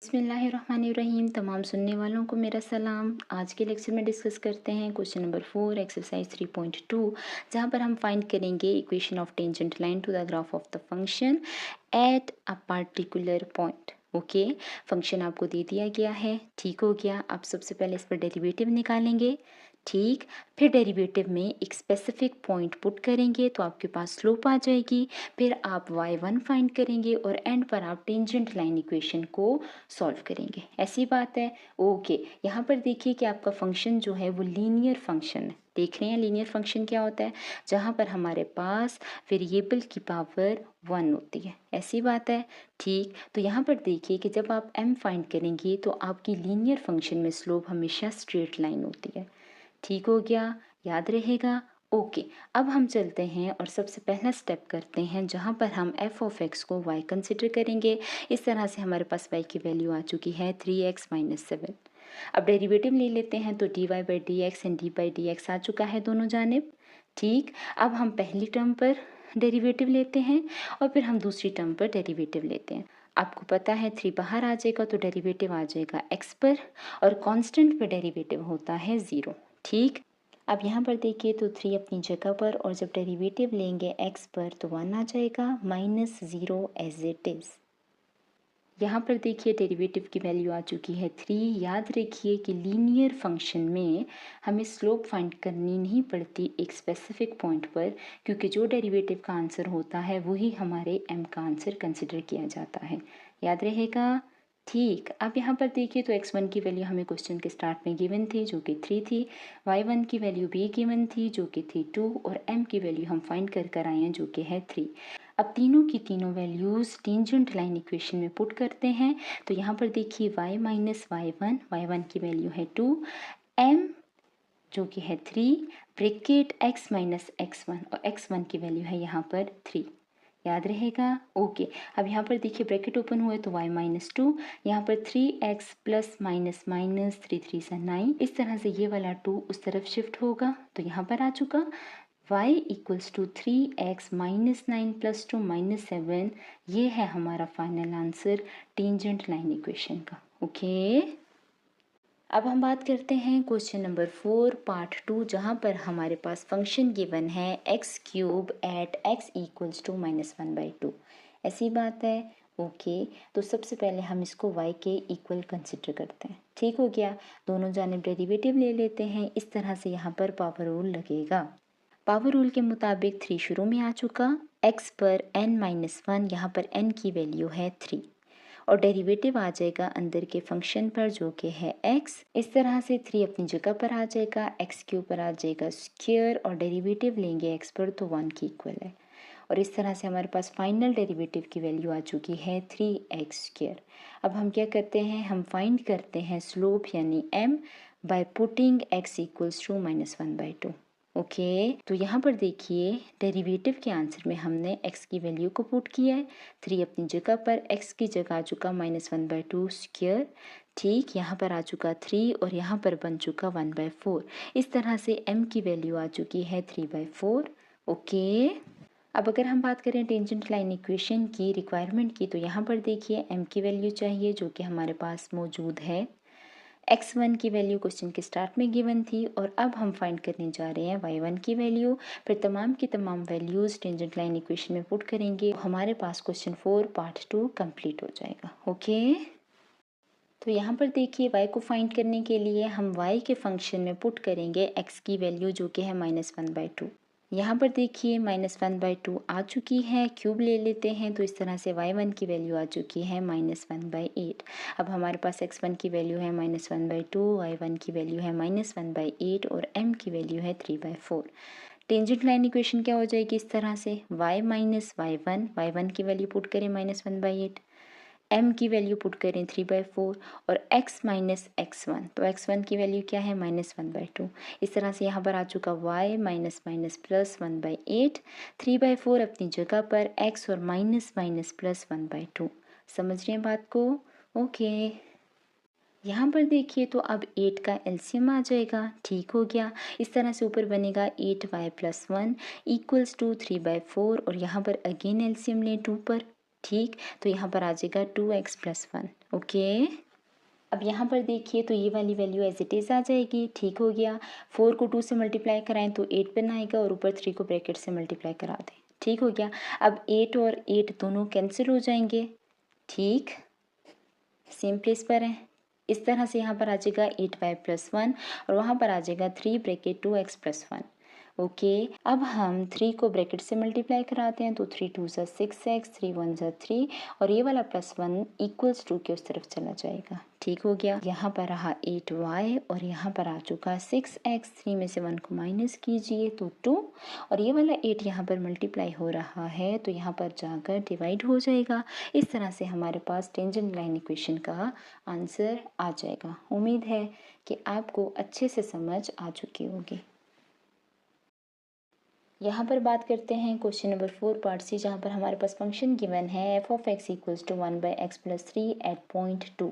बिस्मिल्लाहिर्रहमानिर्रहीम। तमाम सुनने वालों को मेरा सलाम। आज के लेक्चर में डिस्कस करते हैं क्वेश्चन नंबर 4 एक्सरसाइज 3.2, जहाँ पर हम फाइंड करेंगे equation of tangent line to the graph of the function at a particular point. Okay, function आपको दे दिया गया है, ठीक हो गया। आप सबसे पहले इस पर डेरिवेटिव निकालेंगे, ठीक। फिर डेरिवेटिव में एक स्पेसिफिक पॉइंट पुट करेंगे तो आपके पास स्लोप आ जाएगी। फिर आप y1 फाइंड करेंगे और एंड पर आप टेंजेंट लाइन इक्वेशन को सॉल्व करेंगे। ऐसी बात है। ओके, यहाँ पर देखिए कि आपका फंक्शन जो है वो लीनियर फंक्शन है। देख रहे हैं लीनियर फंक्शन क्या होता है, जहाँ पर हमारे पास वेरिएबल की पावर 1 होती है। ऐसी बात है, ठीक। तो यहाँ पर देखिए कि जब आप m फाइंड करेंगे तो आपकी लीनियर फंक्शन में स्लोप हमेशा स्ट्रेट लाइन होती है। ठीक हो गया, याद रहेगा। ओके, अब हम चलते हैं और सबसे पहला स्टेप करते हैं जहाँ पर हम f ऑफ x को y कंसिडर करेंगे। इस तरह से हमारे पास y की वैल्यू आ चुकी है 3x - 7। अब डेरिवेटिव ले लेते हैं तो dy by D X and D by D x आ चुका है दोनों जानिब, ठीक। अब हम पहली टर्म पर डेरिवेटिव लेते हैं और फिर हम दूसरी टर्म पर डेरिवेटिव लेते हैं। आपको पता है 3 बाहर आ जाएगा तो डेरिवेटिव आ जाएगा x पर और कांस्टेंट पर डेरिवेटिव होता है 0, ठीक। अब यहाँ पर देखिए तो 3 अपनी जगह पर और जब डेरिवेटिव लेंगे x पर तो 1 आ जाएगा -0 एज इट इज़। यहाँ पर देखिए डेरिवेटिव की वैल्यू आ चुकी है 3। याद रखिए कि लीनियर फंक्शन में हमें स्लोप फाइंड करनी नहीं पड़ती एक स्पेसिफिक पॉइंट पर, क्योंकि जो डेरिवेटिव का आंसर होता है वही हमारे m का आंसर कंसिडर किया जाता है। याद रहेगा, ठीक। अब यहाँ पर देखिए तो x1 की वैल्यू हमें क्वेश्चन के स्टार्ट में गिवन थी जो कि 3 थी, y1 की वैल्यू भी गिवन थी जो कि थी 2 और m की वैल्यू हम फाइंड कर आए हैं जो कि है 3। अब तीनों की तीनों वैल्यूज़ टेंजेंट लाइन इक्वेशन में पुट करते हैं तो यहाँ पर देखिए y माइनस y1 की वैल्यू है 2, m जो कि है 3, ब्रैकेट x माइनस x1 और x1 की वैल्यू है यहाँ पर 3। याद रहेगा, ओके। अब यहाँ पर देखिए ब्रैकेट ओपन हुए तो y माइनस 2, यहाँ पर 3x प्लस माइनस माइनस 3 3 से 9, इस तरह से ये वाला 2 उस तरफ शिफ्ट होगा तो यहाँ पर आ चुका y equals to 3x minus 9 plus 2 minus 7। ये है हमारा final answer tangent line equation का। ओके, अब हम बात करते हैं क्वेश्चन नंबर 4 पार्ट 2, जहाँ पर हमारे पास फंक्शन गिवन है x³ eight x equals to -1/2। ऐसी बात है, ओके। तो सबसे पहले हम इसको y के इक्वल कंसिडर करते हैं, ठीक हो गया। दोनों जानिब डेरिवेटिव ले लेते हैं। इस तरह से यहाँ पर पावर रूल लगेगा। पावर रूल के मुताबिक 3 शुरू में आ चुका, x पर n-1, यहाँ पर n की वैल्यू है 3 और डेरिवेटिव आ जाएगा अंदर के फंक्शन पर जो कि है x। इस तरह से 3 अपनी जगह पर आ जाएगा, x के ऊपर आ जाएगा स्क्वायर और डेरिवेटिव लेंगे x पर तो 1 की इक्वल है। और इस तरह से हमारे पास फाइनल डेरिवेटिव की वैल्यू आ चुकी है 3x²। अब हम क्या करते हैं, हम फाइंड करते हैं स्लोप यानी m by putting x equals to -1/2। Okay, तो यहाँ पर देखिए डेरिवेटिव के आंसर में हमने x की वैल्यू को पुट किया है। 3 अपनी जगह पर, x की जगह आ चुका -1/2 स्क्वायर, ठीक। यहाँ पर आ चुका 3 और यहाँ पर बन चुका 1/4। इस तरह से m की वैल्यू आ चुकी है 3/4। ओके, अब अगर हम बात करें टेंजेंट लाइन इक्वेशन की रिक्वायरमेंट की तो यहाँ पर देखिए m की वैल्यू चाहिए जो कि हमारे पास मौजूद है। x1 की वैल्यू क्वेश्चन के स्टार्ट में गिवन थी और अब हम फाइंड करने जा रहे हैं y1 की वैल्यू। फिर तमाम की तमाम वैल्यूज़ टेंजेंट लाइन इक्वेशन में पुट करेंगे, हमारे पास क्वेश्चन 4 पार्ट 2 कंप्लीट हो जाएगा। ओके, तो यहाँ पर देखिए y को फाइंड करने के लिए हम y के फंक्शन में पुट करेंगे x की वैल्यू जो कि है -1/2। यहाँ पर देखिए -1/2 आ चुकी है, क्यूब ले लेते हैं तो इस तरह से y1 की वैल्यू आ चुकी है -1/8। अब हमारे पास x1 की वैल्यू है -1/2, y1 की वैल्यू है -1/8 और m की वैल्यू है 3/4। टेंजेंट लाइन इक्वेशन क्या हो जाएगी इस तरह से, y माइनस y1 की वैल्यू पुट करें -1/8, m की वैल्यू पुट करें 3/4 और x माइनस x1, तो x1 की वैल्यू क्या है -1/2। इस तरह से यहाँ पर आ चुका y माइनस माइनस प्लस 1/8, 3/4 अपनी जगह पर, x और माइनस माइनस प्लस 1/2। समझ रहे हैं बात को, ओके। यहाँ पर देखिए तो अब 8 का एलसीएम आ जाएगा, ठीक हो गया। इस तरह से ऊपर बनेगा 8y + 1 इक्वल्स टू 3/4 और यहाँ पर अगेन एलसीएम लें 2 पर, ठीक। तो यहाँ पर आ जाएगा 2x + 1। ओके। अब यहाँ पर देखिए तो ये वाली वैल्यू एज इट इज़ आ जाएगी, ठीक हो गया। 4 को 2 से मल्टीप्लाई कराएं तो 8 बन आएगा और ऊपर 3 को ब्रैकेट से मल्टीप्लाई करा दें, ठीक हो गया। अब 8 और 8 दोनों कैंसिल हो जाएंगे, ठीक, सेम प्लेस पर है। इस तरह से यहाँ पर आ जाएगा 8y+1 और वहाँ पर आ जाएगा 3 ब्रैकेट 2x+1। ओके, अब हम 3 को ब्रैकेट से मल्टीप्लाई कराते हैं तो 3 2 ज़ा 6x, 3 1 ज़ा 3 और ये वाला +1 इक्वल्स टू के उस तरफ चला जाएगा, ठीक हो गया। यहाँ पर रहा 8y और यहाँ पर आ चुका 6x, 3 में से 1 को माइनस कीजिए तो 2 और ये वाला 8 यहाँ पर मल्टीप्लाई हो रहा है तो यहाँ पर जाकर डिवाइड हो जाएगा। इस तरह से हमारे पास टेंजेंट लाइन इक्वेशन का आंसर आ जाएगा। उम्मीद है कि आपको अच्छे से समझ आ चुकी होगी। यहाँ पर बात करते हैं क्वेश्चन नंबर 4 पार्ट सी, जहाँ पर हमारे पास फंक्शन गिवन है f(x) equals to 1/x+3 eight point 2।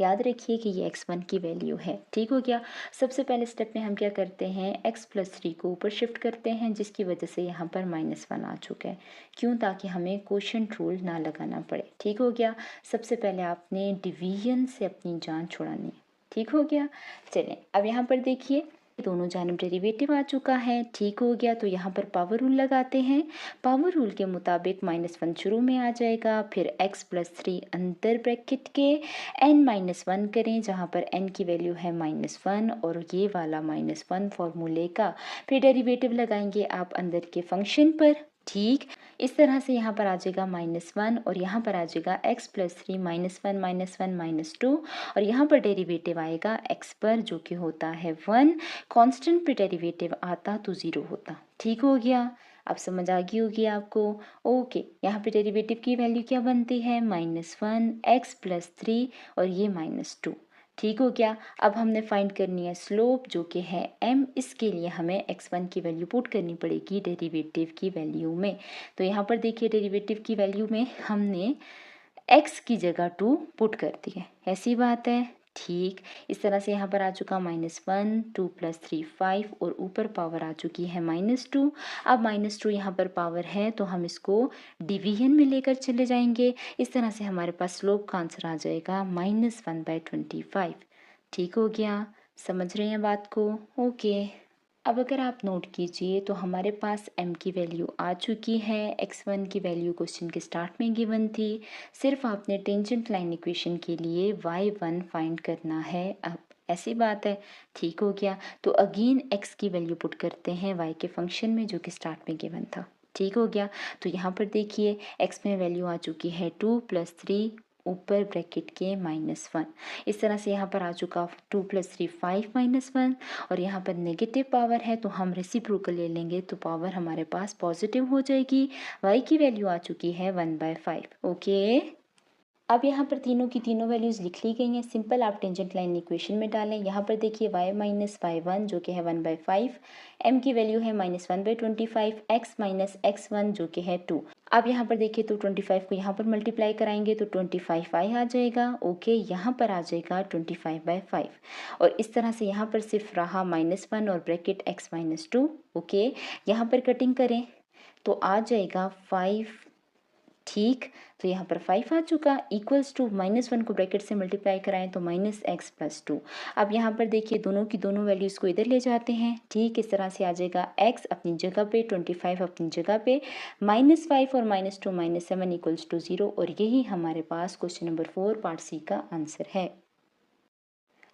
याद रखिए कि ये x1 की वैल्यू है, ठीक हो गया। सबसे पहले स्टेप में हम क्या करते हैं, x+3 को ऊपर शिफ्ट करते हैं, जिसकी वजह से यहाँ पर -1 आ चुका है। क्यों? ताकि हमें क्वोशिएंट रूल ना लगाना पड़े, ठीक हो गया। सबसे पहले आपने डिवीजन से अपनी जान छुड़ानी है, ठीक हो गया। चलें अब यहाँ पर देखिए दोनों जानब डेरिवेटिव आ चुका है, ठीक हो गया। तो यहाँ पर पावर रूल लगाते हैं। पावर रूल के मुताबिक -1 शुरू में आ जाएगा, फिर x+3 अंदर ब्रैकेट के n-1 करें, जहाँ पर n की वैल्यू है -1 और ये वाला -1 फॉर्मूले का फिर डेरिवेटिव लगाएंगे आप अंदर के फंक्शन पर, ठीक। इस तरह से यहाँ पर आ जाएगा -1 और यहाँ पर आ जाएगा x+3 -1 -2 और यहाँ पर डेरिवेटिव आएगा x पर जो कि होता है 1। कांस्टेंट पे डेरिवेटिव आता तो 0 होता, ठीक हो गया। अब समझ आ गई होगी आपको। ओके, यहाँ पे डेरिवेटिव की वैल्यू क्या बनती है, -1 x+3 और ये -2, ठीक हो गया। अब हमने फाइंड करनी है स्लोप जो कि है m। इसके लिए हमें x1 की वैल्यू पुट करनी पड़ेगी डेरिवेटिव की वैल्यू में। तो यहाँ पर देखिए डेरिवेटिव की वैल्यू में हमने x की जगह 2 पुट कर दी है, ऐसी बात है, ठीक। इस तरह से यहाँ पर आ चुका -1 2 + 3 5 और ऊपर पावर आ चुकी है -2। अब -2 यहाँ पर पावर है तो हम इसको डिवीजन में लेकर चले जाएंगे। इस तरह से हमारे पास स्लोप का आंसर आ जाएगा -1/25, ठीक हो गया। समझ रहे हैं बात को? ओके। अब अगर आप नोट कीजिए तो हमारे पास m की वैल्यू आ चुकी है। x1 की वैल्यू क्वेश्चन के स्टार्ट में गिवन थी। सिर्फ आपने टेंजेंट लाइन इक्वेशन के लिए y1 फाइंड करना है। अब ऐसी बात है, ठीक हो गया। तो अगेन x की वैल्यू पुट करते हैं y के फंक्शन में जो कि स्टार्ट में गिवन था, ठीक हो गया। तो यहाँ पर देखिए x में वैल्यू आ चुकी है 2 + 3 ऊपर ब्रैकेट के -1। इस तरह से यहाँ पर आ चुका 2 + 3 5 -1 और यहाँ पर नेगेटिव पावर है तो हम रेसिप्रोकल ले लेंगे तो पावर हमारे पास पॉजिटिव हो जाएगी। y की वैल्यू आ चुकी है 1/5, ओके। अब यहाँ पर तीनों की तीनों वैल्यूज़ लिख ली गई हैं। सिंपल आप टेंजेंट लाइन इक्वेशन में डालें। यहाँ पर देखिए y - y1 जो कि है 1/5, m की वैल्यू है -1/25, x - x1 जो कि है 2। अब यहाँ पर देखिए तो 25 को यहाँ पर मल्टीप्लाई कराएंगे तो 25y आ जाएगा, ओके। यहाँ पर आ जाएगा 25/5 और इस तरह से यहाँ पर सिर्फ रहा -1 और ब्रैकेट x - 2, ओके। यहाँ पर कटिंग करें तो आ जाएगा 5, ठीक। तो यहाँ पर 5 आ चुका इक्वल्स टू -1 को ब्रैकेट से मल्टीप्लाई कराएं तो -x+2। अब यहाँ पर देखिए दोनों की दोनों वैल्यूज़ को इधर ले जाते हैं, ठीक। इस तरह से आ जाएगा x अपनी जगह पे, 25 अपनी जगह पे, -5 और -2 -7 इक्वल्स टू 0 और यही हमारे पास क्वेश्चन नंबर 4 पार्ट सी का आंसर है।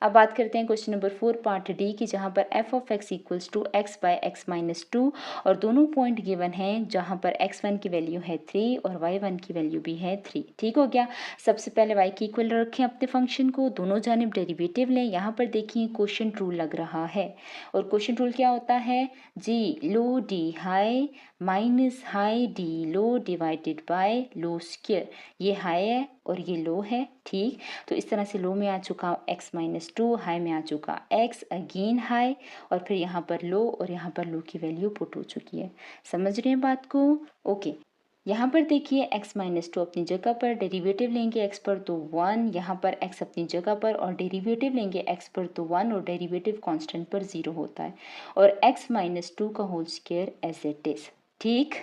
अब बात करते हैं क्वेश्चन नंबर 4 पार्ट डी की, जहाँ पर f(x) इक्वल्स टू x/x - 2 और दोनों पॉइंट गिवन हैं, जहाँ पर x1 की वैल्यू है 3 और y1 की वैल्यू भी है 3, ठीक हो गया। सबसे पहले y की इक्वल रखें अपने फंक्शन को, दोनों जानिब डेरिवेटिव लें। यहाँ पर देखिए क्वोशिएंट रूल लग रहा है और क्वोशिएंट रूल क्या होता है, g low D high minus high D low divided by low square. ये हाई है और ये लो है, ठीक। तो इस तरह से लो में आ चुका x - 2, हाई में आ चुका x, अगेन हाई और फिर यहाँ पर लो और यहाँ पर लो की वैल्यू पुट हो चुकी है। समझ रहे हैं बात को? ओके। यहाँ पर देखिए x - 2 अपनी जगह पर, डेरिवेटिव लेंगे x पर तो 1, यहाँ पर x अपनी जगह पर और डेरिवेटिव लेंगे x पर तो 1 और डेरिवेटिव कांस्टेंट पर 0 होता है और x - 2 का whole square as it is, ठीक।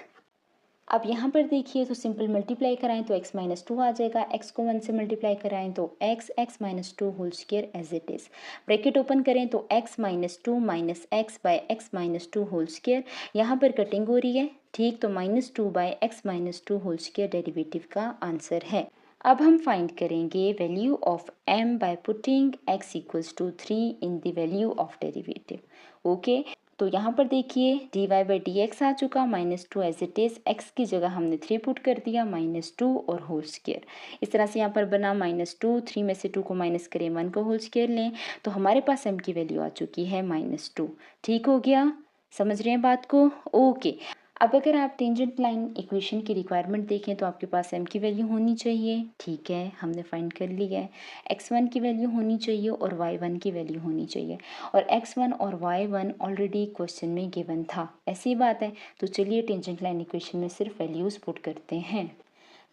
अब यहाँ पर देखिए तो सिंपल मल्टीप्लाई कराएं तो x माइनस टू आ जाएगा, x को 1 से मल्टीप्लाई कराएं तो x minus two whole square as it is. Bracket open करें तो x minus two minus x by x minus two whole square, यहाँ पर कटिंग हो रही है ठीक, तो minus two by x minus two whole square derivative का आंसर है। अब हम फाइंड करेंगे value of m by putting x equals to 3 in the value of derivative. Okay, तो यहाँ पर देखिए dy बाई डी एक्स आ चुका, minus two as it is, x की जगह हमने 3 पुट कर दिया, माइनस टू और होल स्क्वायर। इस तरह से यहाँ पर बना माइनस टू, 3 में से 2 को माइनस करें, 1 को होल स्क्वायर लें, तो हमारे पास m की वैल्यू आ चुकी है माइनस टू। ठीक हो गया, समझ रहे हैं बात को? ओके, अब अगर आप टेंजेंट लाइन इक्वेशन की रिक्वायरमेंट देखें तो आपके पास m की वैल्यू होनी चाहिए, ठीक है, हमने फाइंड कर ली है। x1 की वैल्यू होनी चाहिए और y1 की वैल्यू होनी चाहिए, और x1 और y1 ऑलरेडी क्वेश्चन में गिवन था, ऐसी बात है। तो चलिए टेंजेंट लाइन इक्वेशन में सिर्फ वैल्यूज पुट करते हैं।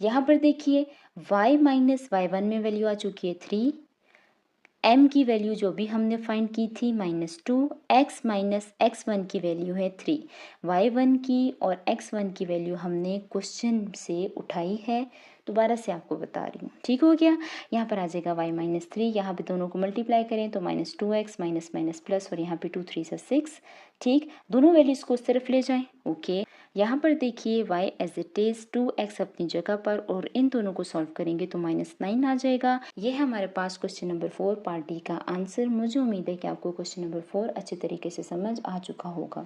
यहाँ पर देखिए y माइनस y1 में वैल्यू आ चुकी है 3, m की वैल्यू जो भी हमने फाइंड की थी minus two, x minus x1 की वैल्यू है 3, y1 की और x1 की वैल्यू हमने क्वेश्चन से उठाई है, दोबारा से आपको बता रही हूँ। ठीक हो गया, यहाँ पर आ जाएगा y माइनस 3, यहाँ पे दोनों को मल्टीप्लाई करें तो minus to x minus minus plus, और यहाँ पे 2 3 से 6, ठीक, दोनों वैल्यूज़ को उस तरफ ले जाएं। ओके, यहाँ पर देखिए y as it is 2x अपनी जगह पर, और इन दोनों को सॉल्व करेंगे तो -9 आ जाएगा। ये है हमारे पास क्वेश्चन नंबर 4 पार्ट डी का आंसर। मुझे उम्मीद है कि आपको क्वेश्चन नंबर 4 अच्छे तरीके से समझ आ चुका होगा।